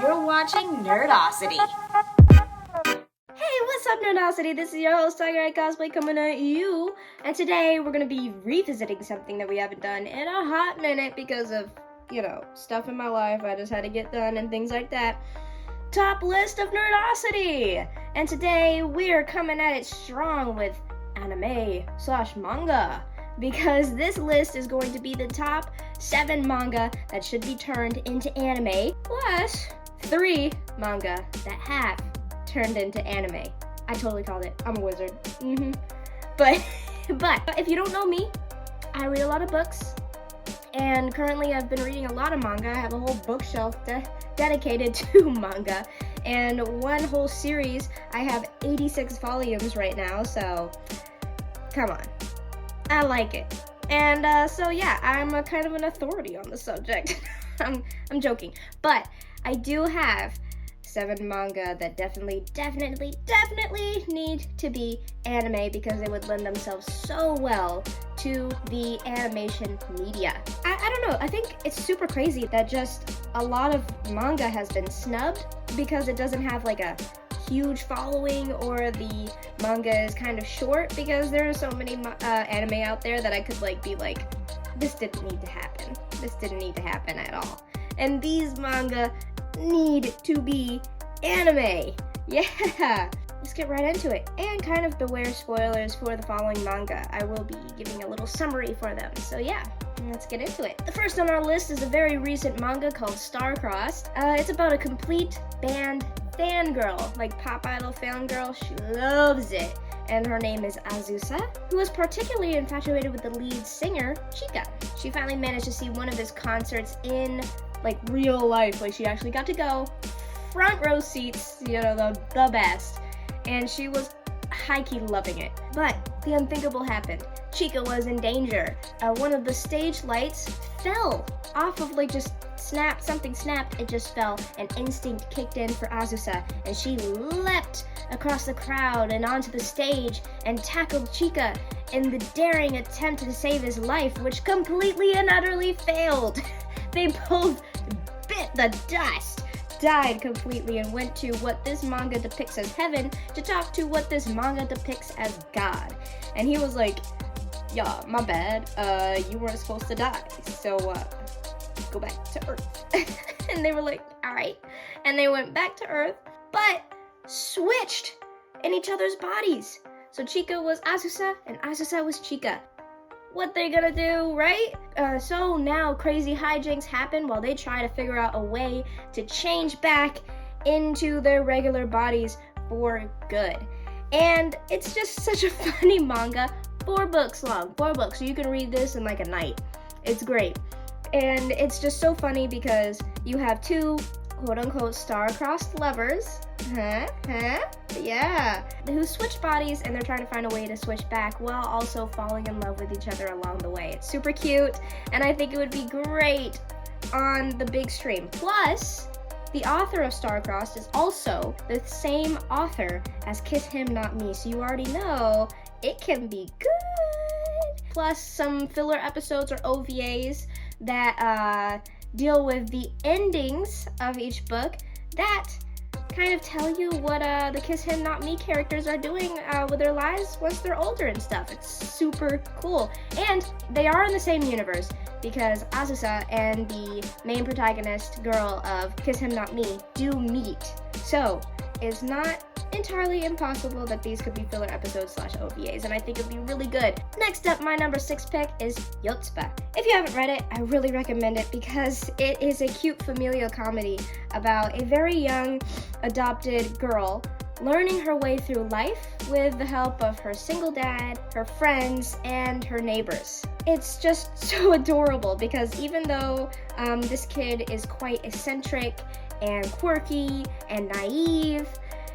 You're watching Nerdosity. Hey, what's up, Nerdosity? This is your host, Starcrossed Cosplay, coming at you. And today we're gonna be revisiting something that we haven't done in a hot minute because of, stuff in my life I just had to get done and things like that. Top list of Nerdosity! And today we're coming at it strong with anime/manga. Because this list is going to be the top 7 manga that should be turned into anime, plus 3 manga that have turned into anime. I totally called it. I'm a wizard. But if you don't know me, I read a lot of books, and currently I've been reading a lot of manga. I have a whole bookshelf dedicated to manga, and one whole series. I have 86 volumes right now, so come on. I like it. And so yeah, I'm a kind of an authority on the subject. I'm joking. But I do have 7 manga that definitely need to be anime because they would lend themselves so well to the animation media. I don't know, I think it's super crazy that just a lot of manga has been snubbed because it doesn't have like a huge following, or the manga is kind of short, because there are so many anime out there that I could be like, this didn't need to happen. This didn't need to happen at all. And these manga need to be anime. Yeah! Let's get right into it. And kind of beware spoilers for the following manga. I will be giving a little summary for them. So yeah, let's get into it. The first on our list is a very recent manga called Starcrossed. It's about a complete band fangirl, like pop idol fangirl. She loves it. And her name is Azusa, who is particularly infatuated with the lead singer, Chika. She finally managed to see one of his concerts in real life. She actually got to go front row seats, the best. And she was high-key loving it. But the unthinkable happened. Chika was in danger. One of the stage lights fell off of something snapped, it just fell, and instinct kicked in for Azusa, and she leapt across the crowd and onto the stage and tackled Chika in the daring attempt to save his life, which completely and utterly failed. They both bit the dust, died completely, and went to what this manga depicts as heaven to talk to what this manga depicts as God. And he was like, yeah, my bad, you weren't supposed to die, so go back to Earth. And they were like, alright. And they went back to Earth, but switched in each other's bodies. So Chika was Azusa, and Azusa was Chika. What they gonna do, right? So now crazy hijinks happen while they try to figure out a way to change back into their regular bodies for good. And it's just such a funny manga. 4 books long. 4 books. So you can read this in a night. It's great. And it's just so funny because you have 2 quote-unquote star-crossed lovers, yeah, who switch bodies, and they're trying to find a way to switch back while also falling in love with each other along the way. It's super cute, and I think it would be great on the big screen. Plus, the author of Starcrossed is also the same author as Kiss Him Not Me, so you already know it can be good. Plus, some filler episodes or OVAs that deal with the endings of each book that kind of tell you what the Kiss Him Not Me characters are doing with their lives once they're older and stuff. It's super cool. And they are in the same universe because Azusa and the main protagonist girl of Kiss Him Not Me do meet. So it's not entirely impossible that these could be filler episodes / OVAs, and I think it'd be really good. Next up, my number 6 pick is Yotsuba. If you haven't read it, I really recommend it because it is a cute familial comedy about a very young adopted girl learning her way through life with the help of her single dad, her friends, and her neighbors. It's just so adorable because even though this kid is quite eccentric and quirky and naive,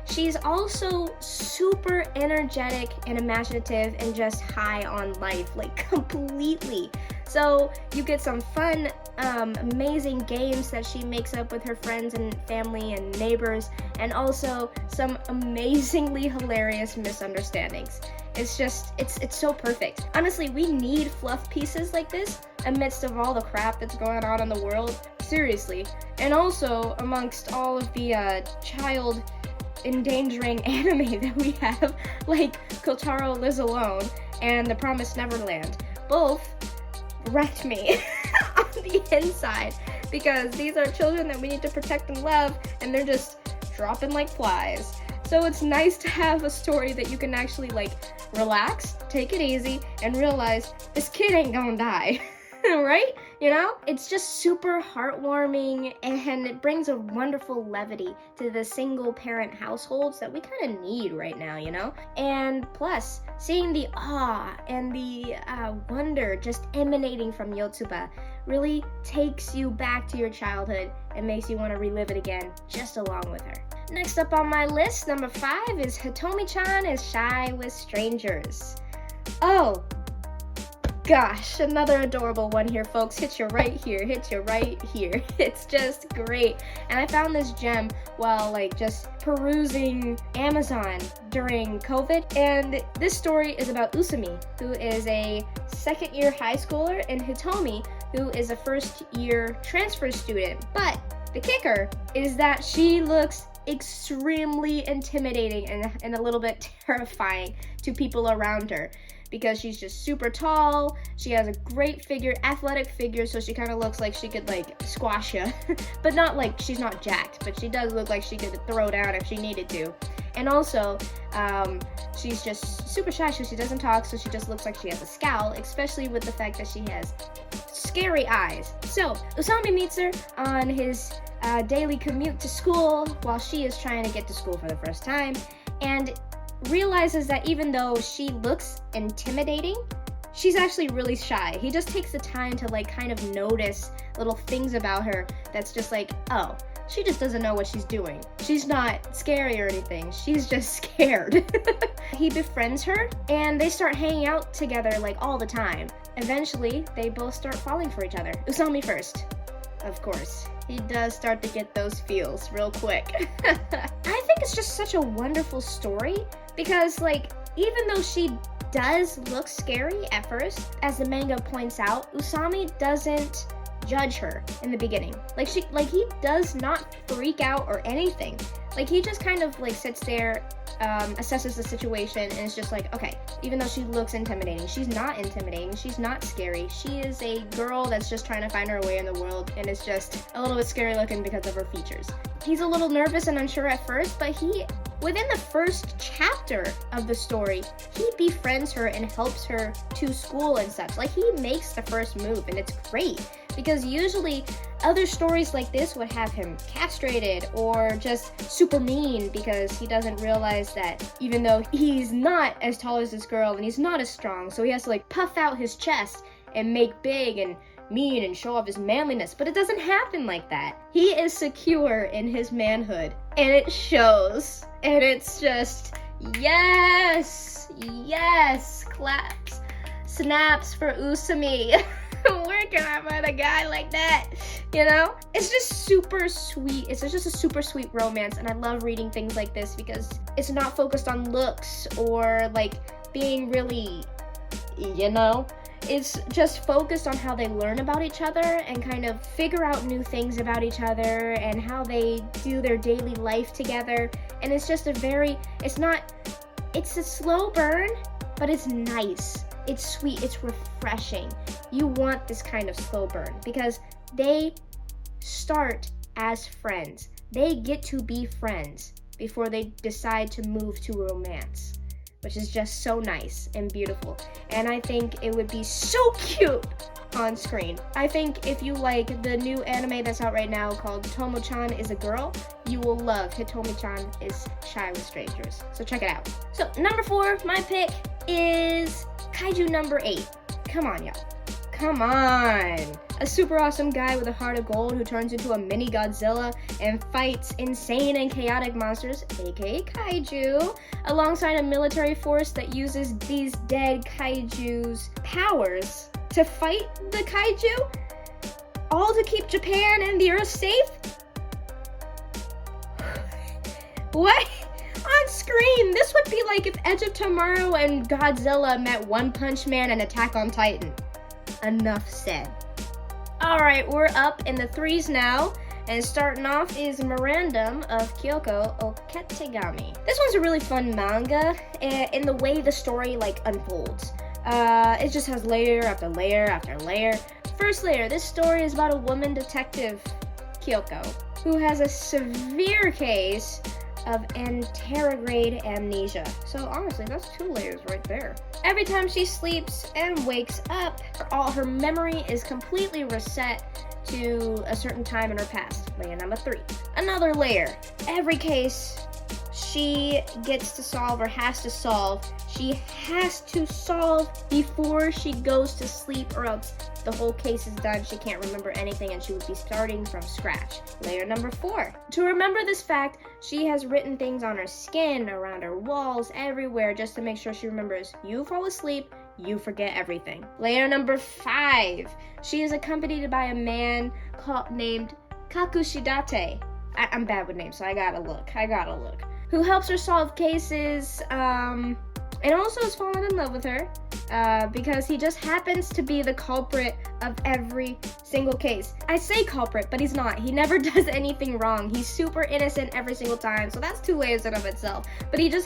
she's also super energetic and imaginative and just high on life, completely. So you get some fun, amazing games that she makes up with her friends and family and neighbors, and also some amazingly hilarious misunderstandings. It's just, it's so perfect. Honestly, we need fluff pieces like this amidst of all the crap that's going on in the world. seriously. And also, amongst all of the child endangering anime that we have, like Kotaro Lives Alone and The Promised Neverland, both wrecked me on the inside, because these are children that we need to protect and love, and they're just dropping like flies. So it's nice to have a story that you can actually like relax, take it easy, and realize this kid ain't gonna die. Right? You know? It's just super heartwarming, and it brings a wonderful levity to the single parent households that we kind of need right now, you know? And plus, seeing the awe and the wonder just emanating from Yotsuba really takes you back to your childhood and makes you want to relive it again just along with her. Next up on my list, number 5 is Hitomi-chan is Shy with Strangers. Oh, gosh, another adorable one here, folks. Hit you right here, hit you right here. It's just great. And I found this gem while like just perusing Amazon during COVID. And this story is about Usumi, who is a second-year high schooler, and Hitomi, who is a first-year transfer student. But the kicker is that she looks extremely intimidating and a little bit terrifying to people around her, because she's just super tall. She has a great figure, athletic figure, so she kind of looks like she could like squash you. But not like she's not jacked, but she does look like she could throw down if she needed to. And also, she's just super shy, so she doesn't talk, so she just looks like she has a scowl, especially with the fact that she has scary eyes. So Usami meets her on his daily commute to school while she is trying to get to school for the first time, and realizes that even though she looks intimidating, she's actually really shy. He just takes the time to like kind of notice little things about her that's just like, oh, she just doesn't know what she's doing. She's not scary or anything. She's just scared. He befriends her, and they start hanging out together like all the time. Eventually, they both start falling for each other. Usami first, of course. He does start to get those feels real quick. I think it's just such a wonderful story, because like, even though she does look scary at first, as the manga points out, Usami doesn't judge her in the beginning. He does not freak out or anything. Like, he just kind of like sits there, assesses the situation, and it's just like, okay, even though she looks intimidating, she's not intimidating, she's not scary. She is a girl that's just trying to find her way in the world, and it's just a little bit scary looking because of her features. He's a little nervous and unsure at first, but within the first chapter of the story, he befriends her and helps her to school and such. Like, he makes the first move, and it's great, because usually other stories like this would have him castrated or just super mean, because he doesn't realize that even though he's not as tall as this girl and he's not as strong, so he has to like puff out his chest and make big and mean and show off his manliness. But it doesn't happen like that. He is secure in his manhood, and it shows. And it's just, yes, claps, snaps for Usumi. Where can I find a guy like that? You know? It's just super sweet. It's just a super sweet romance, and I love reading things like this because it's not focused on looks or like being really, you know? It's just focused on how they learn about each other and kind of figure out new things about each other and how they do their daily life together. And it's just it's a slow burn, but it's nice. It's sweet, it's refreshing. You want this kind of slow burn because they start as friends. They get to be friends before they decide to move to romance, which is just so nice and beautiful. And I think it would be so cute on screen. I think if you like the new anime that's out right now called Tomo-chan is a Girl, you will love Hitomi-chan is Shy with Strangers. So check it out. So number 4, my pick is Kaiju number 8. Come on, y'all. Come on. A super awesome guy with a heart of gold who turns into a mini Godzilla and fights insane and chaotic monsters, aka Kaiju, alongside a military force that uses these dead Kaiju's powers to fight the Kaiju, all to keep Japan and the Earth safe? What? On screen, this would be like if Edge of Tomorrow and Godzilla met One Punch Man and Attack on Titan. Enough said. Alright, we're up in the 3s now. And starting off is Mirandum of Kyoko Oketegami. This one's a really fun manga in the way the story like unfolds. It just has layer after layer after layer. First layer, this story is about a woman detective, Kyoko, who has a severe case of anterograde amnesia. So honestly, that's 2 layers right there. Every time she sleeps and wakes up, all her memory is completely reset to a certain time in her past. Layer number 3. Another layer. Every case she gets to solve or has to solve, she has to solve before she goes to sleep, or else the whole case is done. She can't remember anything and she would be starting from scratch. Layer number 4. To remember this fact, she has written things on her skin, around her walls, everywhere, just to make sure she remembers. You fall asleep, you forget everything. Layer number 5. She is accompanied by a man named Kakushidate. I'm bad with names, so I gotta look. Who helps her solve cases, and also has fallen in love with her, because he just happens to be the culprit of every single case. I say culprit, but he's not. He never does anything wrong. He's super innocent every single time, so that's 2 layers in of itself. But he just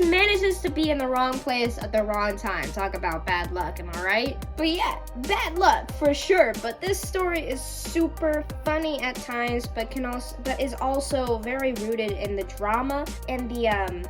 manages to be in the wrong place at the wrong time. Talk about bad luck, am I right? But yeah, bad luck for sure. But this story is super funny at times, but is also very rooted in the drama and the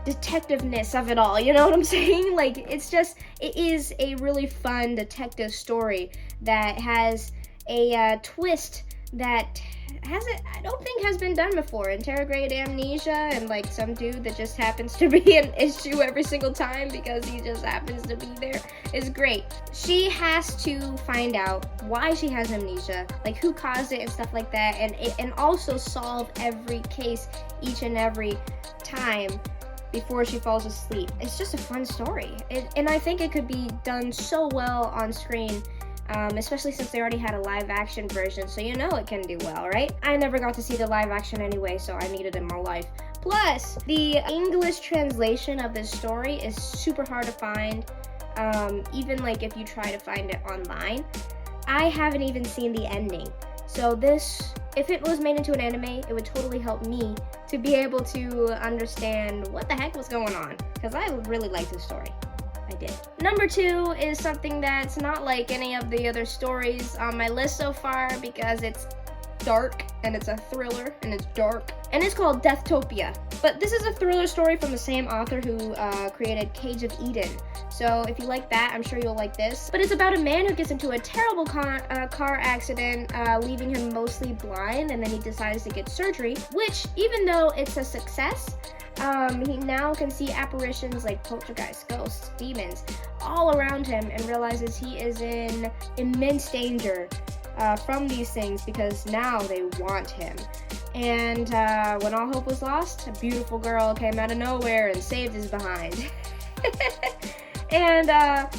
detectiveness of it all. You know what I'm saying? Like, it is a really fun detective story that has a twist that I don't think has been done before. Anterograde amnesia and like some dude that just happens to be an issue every single time because he just happens to be there is great. She has to find out why she has amnesia, like who caused it and stuff like that, and also solve every case each and every time before she falls asleep. It's just a fun story, and I think it could be done so well on screen. Especially since they already had a live action version, so you know it can do well, right? I never got to see the live action anyway, so I need it in my life. Plus, the English translation of this story is super hard to find, even like if you try to find it online. I haven't even seen the ending. So if it was made into an anime, it would totally help me to be able to understand what the heck was going on, because I really like this story. I did. Number 2 is something that's not like any of the other stories on my list so far because it's dark and it's a thriller and it's dark, and it's called Deathtopia. But this is a thriller story from the same author who created Cage of Eden. So if you like that, I'm sure you'll like this. But it's about a man who gets into a terrible car accident, leaving him mostly blind, and then he decides to get surgery, which, even though it's a success, he now can see apparitions like poltergeists, ghosts, demons all around him, and realizes he is in immense danger from these things because now they want him. And when all hope was lost, a beautiful girl came out of nowhere and saved his behind. And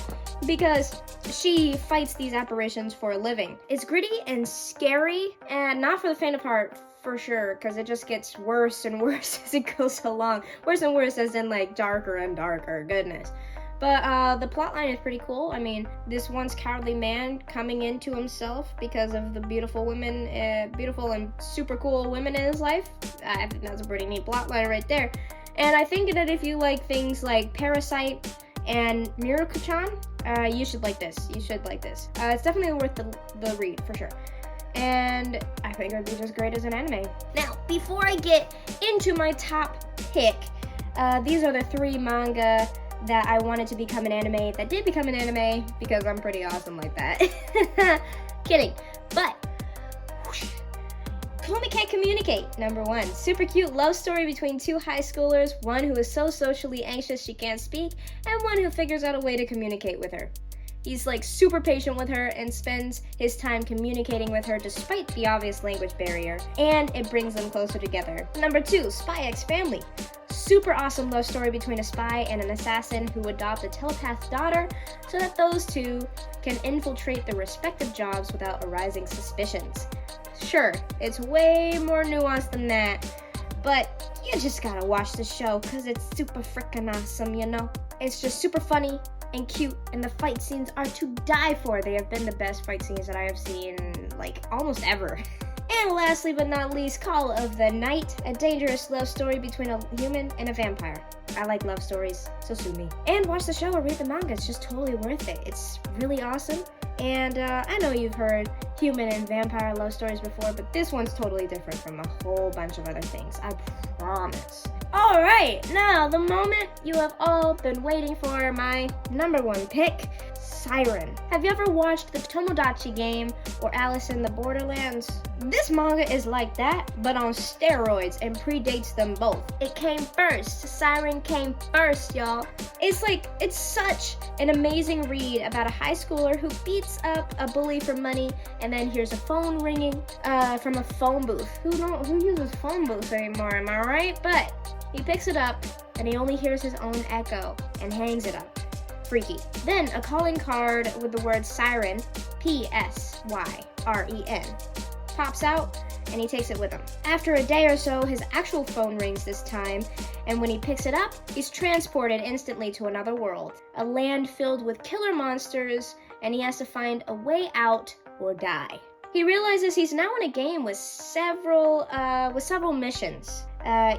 because she fights these apparitions for a living. It's gritty and scary, and not for the faint of heart, for sure, because it just gets worse and worse as it goes along. Worse and worse as in like darker and darker, goodness. But the plotline is pretty cool. I mean, this once cowardly man coming into himself because of the beautiful and super cool women in his life. I think that's a pretty neat plotline right there. And I think that if you like things like Parasite and Miruko-chan, you should like this. It's definitely worth the read, for sure. And I think it would be just great as an anime. Now, before I get into my top pick, these are the 3 manga that I wanted to become an anime that did become an anime because I'm pretty awesome like that. Kidding. But Hitomi can't communicate. Number 1, super cute love story between 2 high schoolers, one who is so socially anxious she can't speak, and one who figures out a way to communicate with her. He's like super patient with her and spends his time communicating with her despite the obvious language barrier, and it brings them closer together. Number 2, Spy X Family. Super awesome love story between a spy and an assassin who adopt a telepath daughter so that those 2 can infiltrate their respective jobs without arising suspicions. Sure, it's way more nuanced than that, but you just gotta watch the show because it's super freaking awesome, you know? It's just super funny and cute, and the fight scenes are to die for. They have been the best fight scenes that I have seen, like, almost ever. And lastly but not least, Call of the Night, a dangerous love story between a human and a vampire. I like love stories, so sue me. And watch the show or read the manga, it's just totally worth it. It's really awesome. And I know you've heard human and vampire love stories before, but this one's totally different from a whole bunch of other things, I promise. Alright, now the moment you have all been waiting for, my number one pick, Siren. Have you ever watched the Tomodachi game or Alice in the Borderlands? This manga is like that, but on steroids and predates them both. It came first. Siren came first, y'all. It's such an amazing read about a high schooler who beats up a bully for money and then hears a phone ringing from a phone booth. Who uses phone booths anymore, am I right? But he picks it up and he only hears his own echo and hangs it up. Freaky. Then a calling card with the word Siren, P-S-Y-R-E-N, pops out and he takes it with him. After a day or so, his actual phone rings this time, and when he picks it up, he's transported instantly to another world, a land filled with killer monsters, and he has to find a way out or die. He realizes he's now in a game with several missions,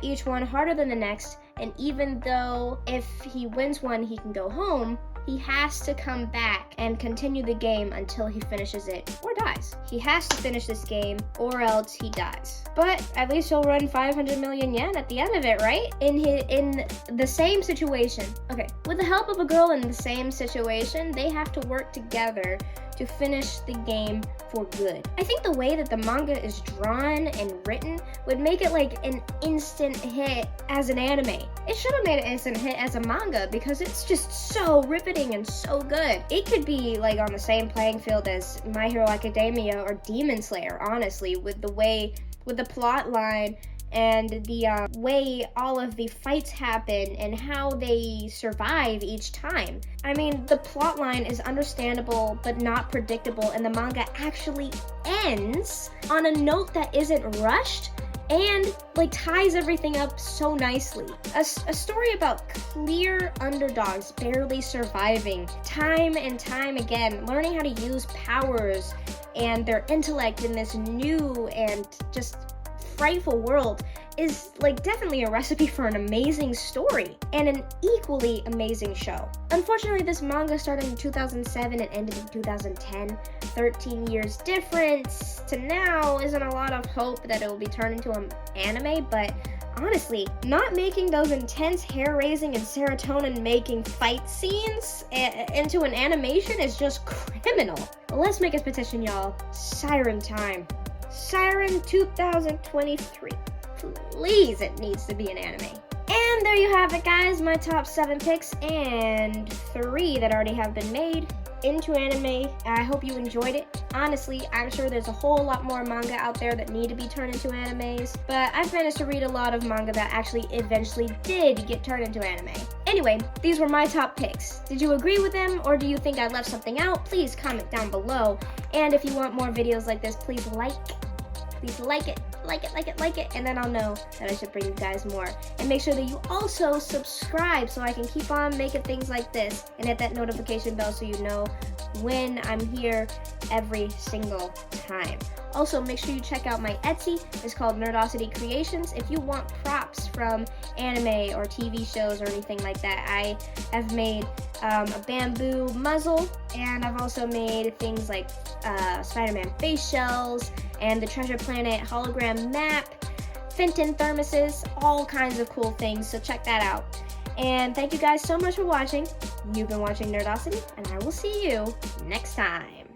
each one harder than the next, and even though if he wins one he can go home, he has to come back and continue the game until he finishes it or dies. He has to finish this game or else he dies. But at least he'll run 500 million yen at the end of it, right? In the same situation. Okay, with the help of a girl in the same situation, they have to work together to finish the game for good. I think the way that the manga is drawn and written would make it like an instant hit as an anime. It should have made an instant hit as a manga because it's just so riveting and so good. It could be like on the same playing field as My Hero Academia or Demon Slayer, honestly, with the plot line and the way all of the fights happen and how they survive each time. I mean, the plot line is understandable but not predictable, and the manga actually ends on a note that isn't rushed and like ties everything up so nicely. A story about clear underdogs barely surviving time and time again, learning how to use powers and their intellect in this new and just frightful world is like definitely a recipe for an amazing story and an equally amazing show. Unfortunately, this manga started in 2007 and ended in 2010. 13 years difference to now isn't a lot of hope that it will be turned into an anime, but honestly, not making those intense hair-raising and serotonin-making fight scenes into an animation is just criminal. Let's make a petition, y'all. Siren time. Siren 2023. Please, it needs to be an anime. And there you have it, guys. My top 7 picks and 3 that already have been made into anime. I hope you enjoyed it. Honestly, I'm sure there's a whole lot more manga out there that need to be turned into animes, but I've managed to read a lot of manga that actually eventually did get turned into anime. Anyway, these were my top picks. Did you agree with them, or do you think I left something out? Please comment down below. And if you want more videos like this, please like it, and then I'll know that I should bring you guys more. And make sure that you also subscribe so I can keep on making things like this, and hit that notification bell so you know when I'm here every single time. Also, make sure you check out my Etsy. It's called Nerdosity Creations. If you want props from anime or TV shows or anything like that, I have made a bamboo muzzle, and I've also made things like Spider-Man face shells and the Treasure Planet hologram map, Fenton thermoses, all kinds of cool things, so check that out. And thank you guys so much for watching. You've been watching Nerdosity, and I will see you next time.